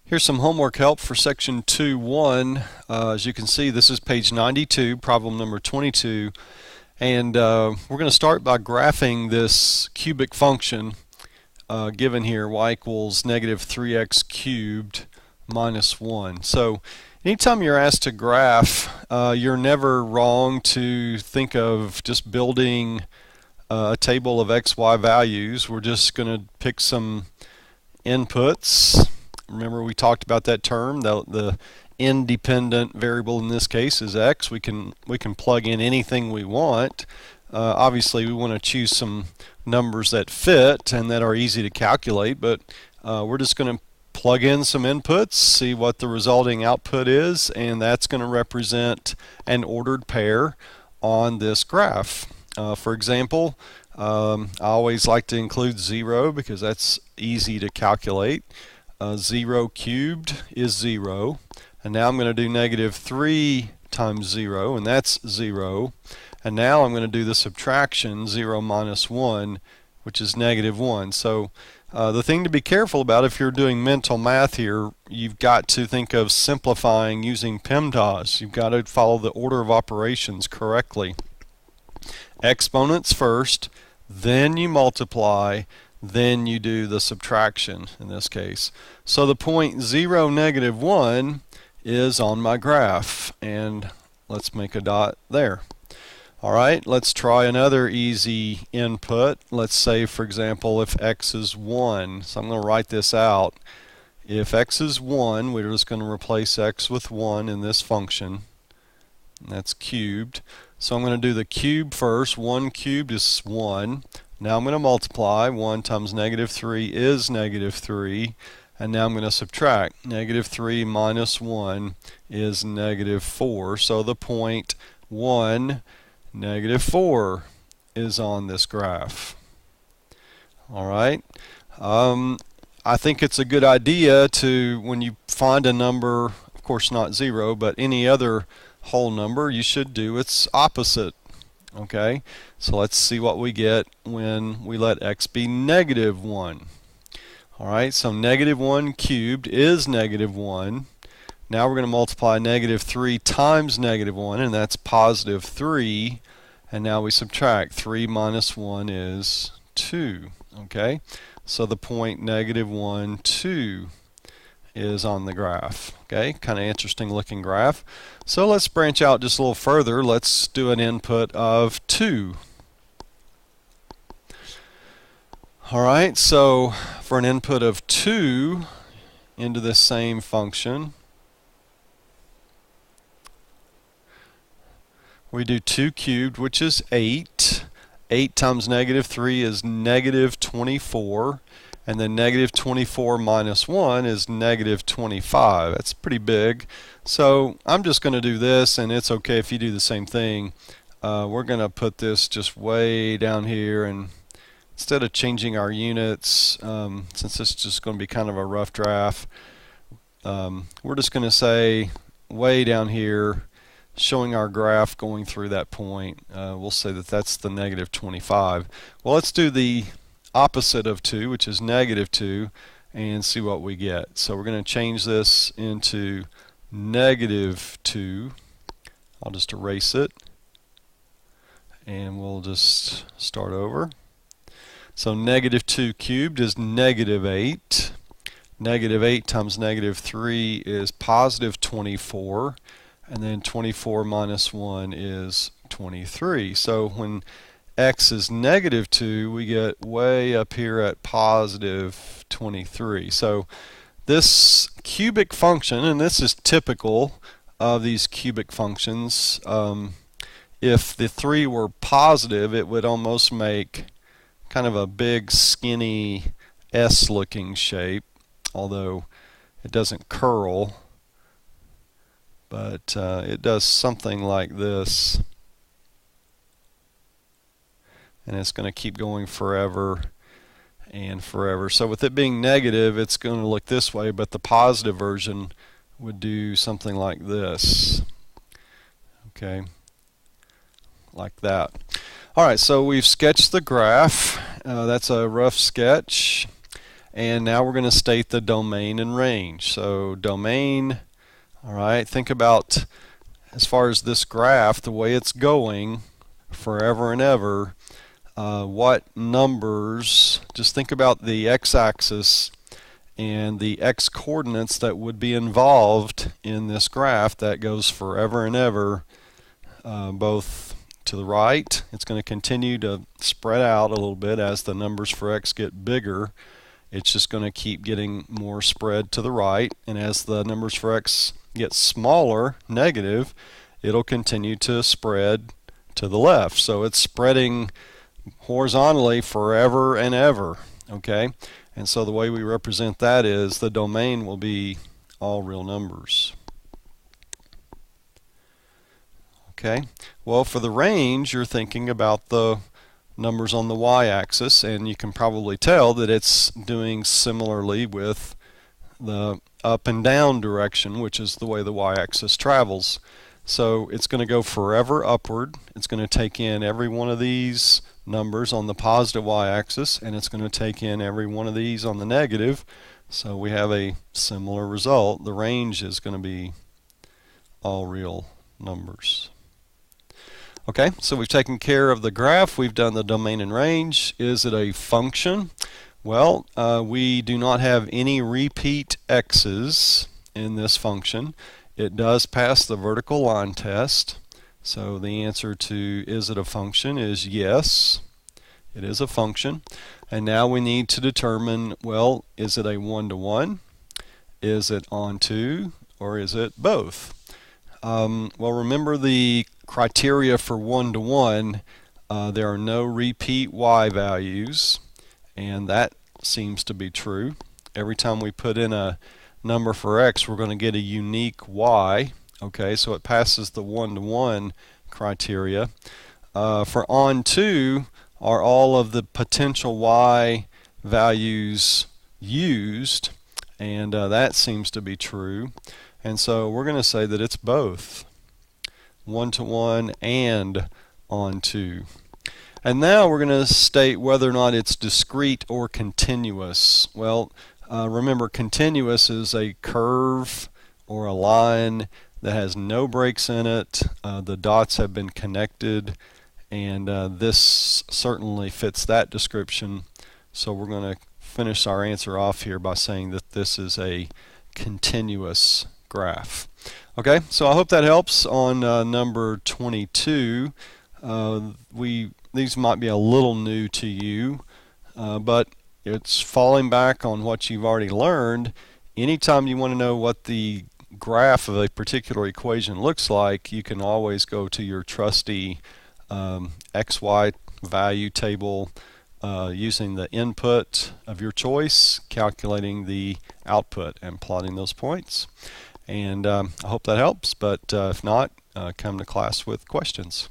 Here's some homework help for section 2.1. As you can see, this is page 92, problem number 22. And we're going to start by graphing this cubic function given here, y equals negative 3x cubed minus 1. So anytime you're asked to graph, you're never wrong to think of just building a table of x, y values. We're just going to pick some inputs. Remember we talked about that term, the independent variable in this case is x. We can plug in anything we want. Obviously we want to choose some numbers that fit and that are easy to calculate, but we're just going to plug in some inputs, see what the resulting output is, and that's going to represent an ordered pair on this graph. For example, I always like to include 0 because that's easy to calculate. 0 cubed is 0, and now I'm going to do negative 3 times 0, and that's 0, and now I'm going to do the subtraction 0 minus 1, which is negative 1. So the thing to be careful about if you're doing mental math here, you've got to think of simplifying using Pemdas. You've got to follow the order of operations correctly. Exponents first, then you multiply, then you do the subtraction in this case. So the point 0, negative 1 is on my graph, and let's make a dot there. Alright, let's try another easy input. Let's say, for example, if x is 1. So I'm going to write this out. If x is 1, we're just going to replace x with 1 in this function. And that's cubed. So I'm going to do the cube first. 1 cubed is 1. Now I'm going to multiply. 1 times negative 3 is negative 3. And now I'm going to subtract. Negative 3 minus 1 is negative 4. So the point 1, negative 4 is on this graph. Alright. I think it's a good idea to, when you find a number, of course not 0, but any other whole number, you should do its opposite. Okay, so let's see what we get when we let x be negative 1. Alright, so negative 1 cubed is negative 1. Now we're going to multiply negative 3 times negative 1, and that's positive 3. And now we subtract. 3 minus 1 is 2. Okay, so the point negative 1, 2 is on the graph. Okay, kind of interesting looking graph. So let's branch out just a little further. Let's do an input of 2. Alright, so for an input of 2 into this same function, we do 2 cubed, which is 8. 8 times negative 3 is negative 24. And then negative 24 minus 1 is negative 25. That's pretty big. So I'm just going to do this, and it's okay if you do the same thing. We're going to put this just way down here, and instead of changing our units, since this is just going to be kind of a rough draft, we're just going to say way down here, showing our graph going through that point. We'll say that that's the negative 25. Well, let's do the opposite of 2, which is negative 2, and see what we get. So we're going to change this into negative 2. I'll just erase it, and we'll just start over. So negative 2 cubed is negative 8. Negative 8 times negative 3 is positive 24. And then 24 minus 1 is 23. So when x is negative 2, we get way up here at positive 23. So this cubic function, and this is typical of these cubic functions, if the 3 were positive, it would almost make kind of a big skinny S looking shape, although it doesn't curl, but it does something like this, and it's going to keep going forever and forever. So with it being negative, it's going to look this way, but the positive version would do something like this. Okay, like that. Alright, so we've sketched the graph. That's a rough sketch. And now we're going to state the domain and range. So domain, all right, think about as far as this graph, the way it's going forever and ever, what numbers, just think about the x-axis and the x-coordinates that would be involved in this graph that goes forever and ever, both to the right. It's going to continue to spread out a little bit as the numbers for x get bigger. It's just going to keep getting more spread to the right, and as the numbers for x get smaller, negative, it'll continue to spread to the left. So it's spreading horizontally forever and ever. Okay, and so the way we represent that is the domain will be all real numbers. Okay, well, for the range, you're thinking about the numbers on the y-axis, and you can probably tell that it's doing similarly with the up and down direction, which is the way the y-axis travels. So it's going to go forever upward. It's going to take in every one of these numbers on the positive y-axis, and it's going to take in every one of these on the negative. So we have a similar result. The range is going to be all real numbers. Okay, so we've taken care of the graph. We've done the domain and range. Is it a function? Well, we do not have any repeat x's in this function. It does pass the vertical line test. So the answer to is it a function is yes, it is a function. And now we need to determine, well, is it a one-to-one? Is it onto? Or is it both? Well, remember the criteria for one-to-one. There are no repeat y values, and that seems to be true. Every time we put in a number for x, we're going to get a unique y. Okay, so it passes the one-to-one criteria. For onto, are all of the potential y values used, and that seems to be true. And so we're going to say that it's both one-to-one and onto. And now we're going to state whether or not it's discrete or continuous. Well, remember, continuous is a curve or a line that has no breaks in it. The dots have been connected, and this certainly fits that description. So we're going to finish our answer off here by saying that this is a continuous graph. Okay, so I hope that helps on number 22. These might be a little new to you, but it's falling back on what you've already learned. Anytime you want to know what the graph of a particular equation looks like, you can always go to your trusty XY value table using the input of your choice, calculating the output and plotting those points. And I hope that helps, but if not, come to class with questions.